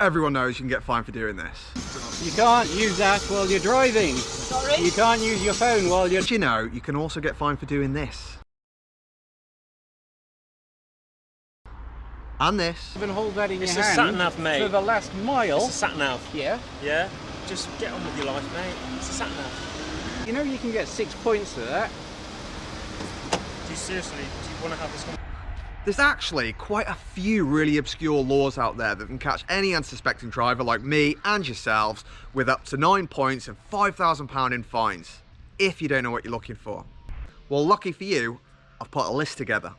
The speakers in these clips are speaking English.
Everyone knows you can get fined for doing this. You can't use that while you're driving. Sorry? You can't use your phone while you're... Did you know you can also get fined for doing this? And this. Even hold that in your hand. It's a sat-nav, mate. For the last mile. It's a sat-nav. Yeah. Yeah? Just get on with your life, mate. It's a sat-nav. You know you can get 6 points for that. Do you seriously, do you want to have this conversation? There's actually quite a few really obscure laws out there that can catch any unsuspecting driver like me and yourselves with up to 9 points and £5,000 in fines, if you don't know what you're looking for. Well, lucky for you, I've put a list together.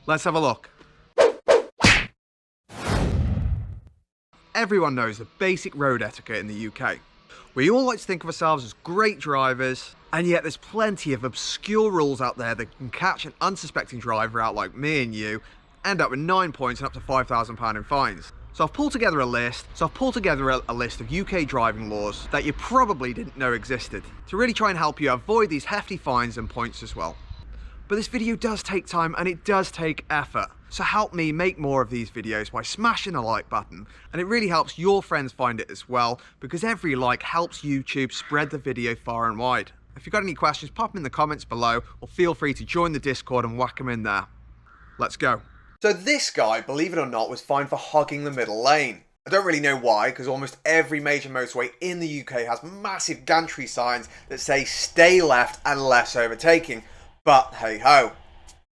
Let's have a look. Everyone knows the basic road etiquette in the UK. We all like to think of ourselves as great drivers, and yet there's plenty of obscure rules out there that can catch an unsuspecting driver out like me and you, end up with 9 points and up to £5,000 in fines. So I've pulled together a list. A list of UK driving laws that you probably didn't know existed, to really try and help you avoid these hefty fines and points as well. But this video does take time and it does take effort. So help me make more of these videos by smashing the like button, and it really helps your friends find it as well, because every like helps YouTube spread the video far and wide. If you've got any questions, pop them in the comments below, or feel free to join the Discord and whack them in there. Let's go. So this guy, believe it or not, was fined for hogging the middle lane. I don't really know why, because almost every major motorway in the UK has massive gantry signs that say stay left and less overtaking. But hey ho,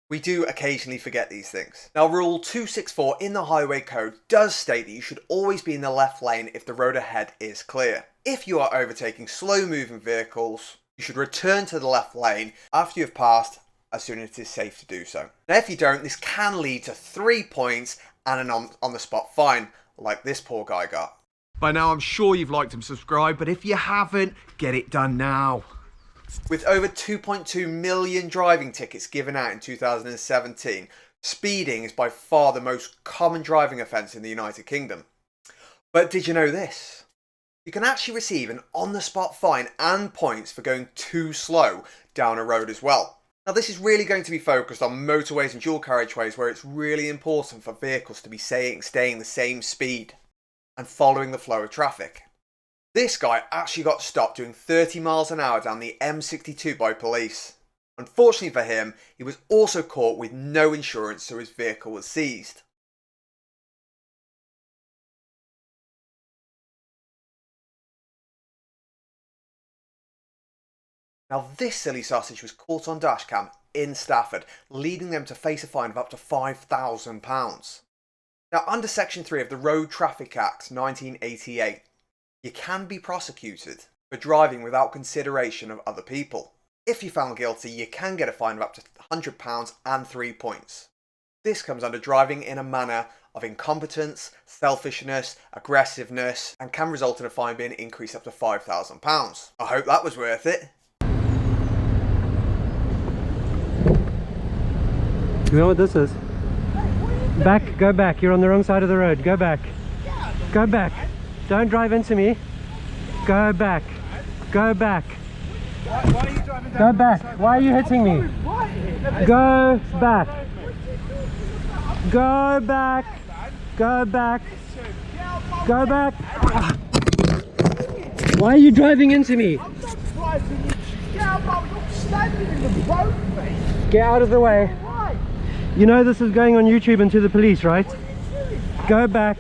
we do occasionally forget these things. Now, rule 264 in the highway code does state that you should always be in the left lane if the road ahead is clear. If you are overtaking slow moving vehicles, you should return to the left lane after you have passed as soon as it is safe to do so. Now, if you don't, this can lead to 3 points and an on the spot fine, like this poor guy got. By now, I'm sure you've liked and subscribed, but if you haven't, get it done now. With over 2.2 million driving tickets given out in 2017, speeding is by far the most common driving offence in the United Kingdom. But did you know this? You can actually receive an on-the-spot fine and points for going too slow down a road as well. Now, this is really going to be focused on motorways and dual carriageways, where it's really important for vehicles to be staying the same speed and following the flow of traffic. This guy actually got stopped doing 30 miles an hour down the M62 by police. Unfortunately for him, he was also caught with no insurance, so his vehicle was seized. Now, this silly sausage was caught on dashcam in Stafford, leading them to face a fine of up to £5,000. Now, under Section 3 of the Road Traffic Act 1988, you can be prosecuted for driving without consideration of other people. If you're found guilty, you can get a fine of up to £100 and 3 points. This comes under driving in a manner of incompetence, selfishness, aggressiveness, and can result in a fine being increased up to £5,000. I hope that was worth it. You know what this is? Back, go back. You're on the wrong side of the road. Go back. Go back. Don't drive into me. Go back. Go back. Why are you driving down? Go back. Why are you hitting me? Go back. Go back. Go back. Go back. Why are you driving into me? I'm not driving you. Get out, I'm standing in the road, mate. Get out of the way. Why? You know this is going on YouTube and to the police, right? What are you doing? Go back.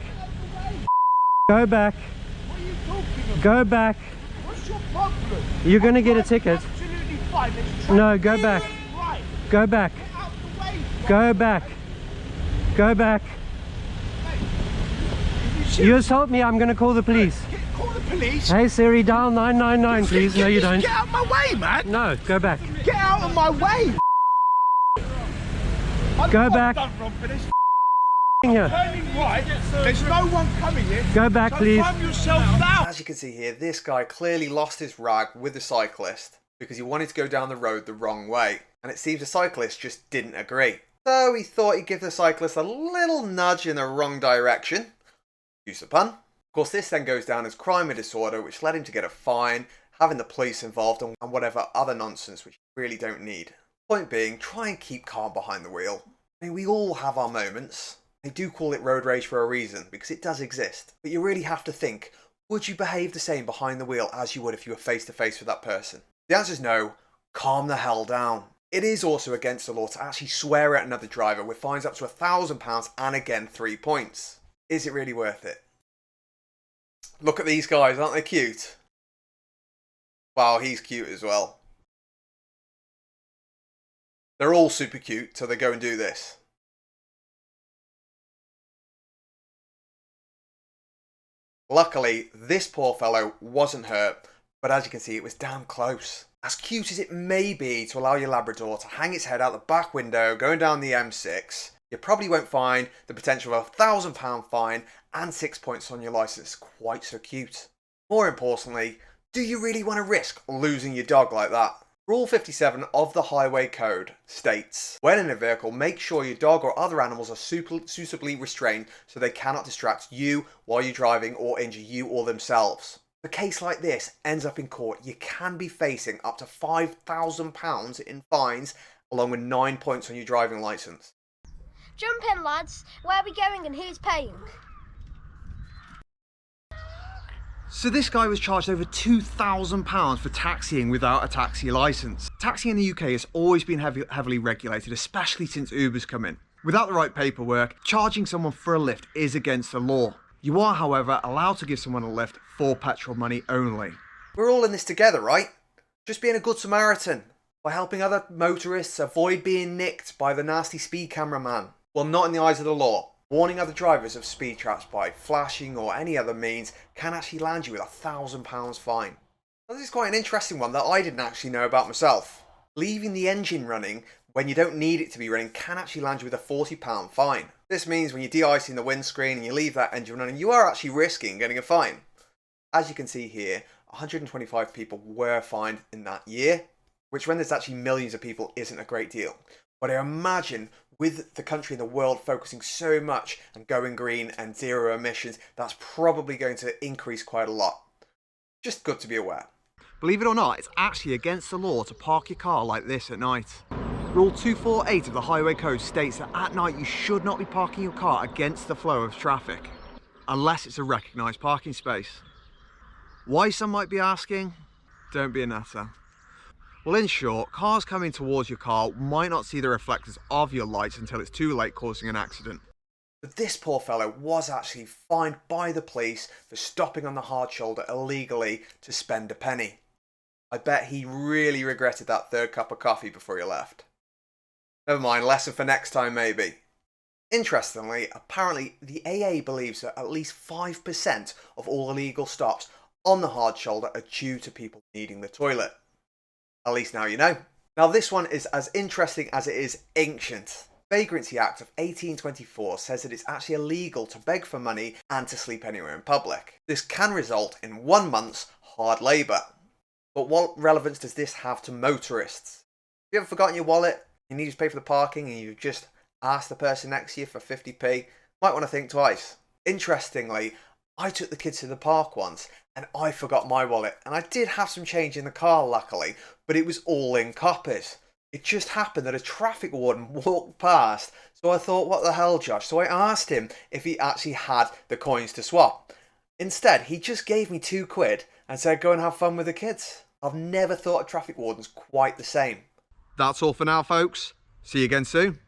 Go back. What are you talking about? Go back. What's your problem? You're going to get a ticket. Absolutely fine. No, go back. Right. Go back. Get out the way. Go back. Go back. You assault me, I'm going to call the police. Call the police. Hey Siri, dial 999 please. No you don't. Get out of my way, man. No, go back. Get out of my way. Go back. Here. Turning right. There's no one coming here. Go back, please. Calm yourself down. As you can see here, this guy clearly lost his rag with the cyclist because he wanted to go down the road the wrong way, and it seems the cyclist just didn't agree. So he thought he'd give the cyclist a little nudge in the wrong direction. Use the pun. Of course, this then goes down as crime and disorder, which led him to get a fine, having the police involved, and whatever other nonsense which you really don't need. Point being, try and keep calm behind the wheel. I mean, we all have our moments. They do call it road rage for a reason, because it does exist. But you really have to think, would you behave the same behind the wheel as you would if you were face to face with that person? The answer is no. Calm the hell down. It is also against the law to actually swear at another driver with fines up to £1,000 and again 3 points. Is it really worth it? Look at these guys, aren't they cute? Wow, he's cute as well. They're all super cute till they go and do this. Luckily, this poor fellow wasn't hurt, but as you can see, it was damn close. As cute as it may be to allow your Labrador to hang its head out the back window going down the M6, you probably won't find the potential of a £1,000 fine and 6 points on your licence quite so cute. More importantly, do you really want to risk losing your dog like that? Rule 57 of the Highway Code states, when in a vehicle, make sure your dog or other animals are suitably restrained so they cannot distract you while you're driving or injure you or themselves. If a case like this ends up in court, you can be facing up to £5,000 in fines along with 9 points on your driving licence. Jump in, lads. Where are we going and who's paying? So this guy was charged over £2,000 for taxiing without a taxi licence. Taxiing in the UK has always been heavily regulated, especially since Uber's come in. Without the right paperwork, charging someone for a lift is against the law. You are, however, allowed to give someone a lift for petrol money only. We're all in this together, right? Just being a good Samaritan, by helping other motorists avoid being nicked by the nasty speed cameraman. Well, not in the eyes of the law. Warning other drivers of speed traps by flashing or any other means can actually land you with £1,000 fine. Now, this is quite an interesting one that I didn't actually know about myself. Leaving the engine running when you don't need it to be running can actually land you with a £40 fine. This means when you're de-icing the windscreen and you leave that engine running, you are actually risking getting a fine. As you can see here, 125 people were fined in that year, which when there's actually millions of people isn't a great deal. But I imagine with the country and the world focusing so much on going green and zero emissions, that's probably going to increase quite a lot. Just good to be aware. Believe it or not, it's actually against the law to park your car like this at night. Rule 248 of the Highway Code states that at night you should not be parking your car against the flow of traffic, unless it's a recognised parking space. Why, some might be asking? Don't be a nutter. Well, in short, cars coming towards your car might not see the reflectors of your lights until it's too late, causing an accident. But this poor fellow was actually fined by the police for stopping on the hard shoulder illegally to spend a penny. I bet he really regretted that third cup of coffee before he left. Never mind, lesson for next time maybe. Interestingly, apparently the AA believes that at least 5% of all illegal stops on the hard shoulder are due to people needing the toilet. At least now you know. Now this one is as interesting as it is ancient. Vagrancy Act of 1824 says that it's actually illegal to beg for money and to sleep anywhere in public. This can result in 1 month's hard labour. But what relevance does this have to motorists? Have you ever forgotten your wallet? You need to pay for the parking and you've just asked the person next to you for 50p? Might want to think twice. Interestingly, I took the kids to the park once and I forgot my wallet, and I did have some change in the car luckily, but it was all in coppers. It just happened that a traffic warden walked past, so I thought, what the hell, Josh? So I asked him if he actually had the coins to swap. Instead, he just gave me £2 and said go and have fun with the kids. I've never thought of traffic wardens quite the same. That's all for now, folks. See you again soon.